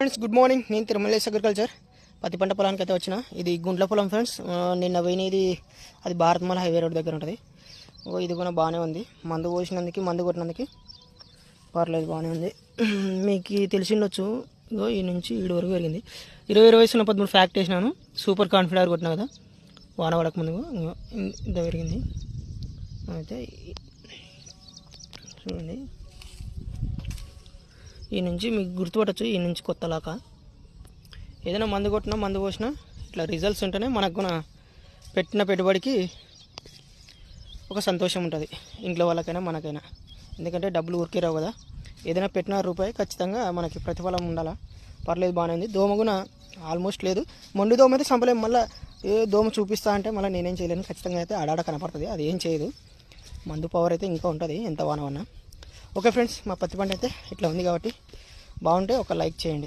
Friends good morning. నేను Tirumalesh agriculture పత్తి పంట పొలానికి అయితే వచ్చిన. ఇది గుంట్ల పొలం ఫ్రెండ్స్. నిన్న పోయినది అది భారత్మాల హైవే రోడ్ దగ్గర ఉంటుంది. ఇది కూడా బాగానే ఉంది. మందు పోసినందుకు మందు కొట్టినందుకు పర్లేదు, బాగానే ఉంది. మీకు తెలిసిండొచ్చు, ఇగో ఈ నుంచి ఈడు వరకు పెరిగింది. 20-13 ఫ్యాక్ట్ వేసినాను. సూపర్ కాన్ఫిడెంట్ కొట్టినా కదా వాన పడక ముందు. ఇంత పెరిగింది. అయితే చూడండి, ఈ నుంచి మీకు గుర్తుపట్టచ్చు. ఈ నుంచి కొత్త లాక ఏదైనా మందు కొట్టినా మందు పోసినా ఇట్లా రిజల్ట్స్ ఉంటేనే మనకు కూడా పెట్టిన పెట్టుబడికి ఒక సంతోషం ఉంటుంది, ఇంట్లో వాళ్ళకైనా మనకైనా. ఎందుకంటే డబ్బులు ఊరికే రావు కదా. ఏదైనా పెట్టిన రూపాయి ఖచ్చితంగా మనకి ప్రతిఫలం ఉండాలా. పర్లేదు, బాగానే ఉంది. దోమ కూడా ఆల్మోస్ట్ లేదు. మొండి దోమ అయితే సంపలేము. మళ్ళీ ఏ దోమ చూపిస్తా అంటే మళ్ళీ నేనేం చేయలేను. ఖచ్చితంగా అయితే ఆడాడ కనపడుతుంది, అది ఏం చేయదు. మందు పవర్ అయితే ఇంకా ఉంటుంది ఎంత వాన. ఓకే ఫ్రెండ్స్, మా పత్తి పంట అయితే ఇట్లా ఉంది కాబట్టి బాగుంటే ఒక లైక్ చేయండి.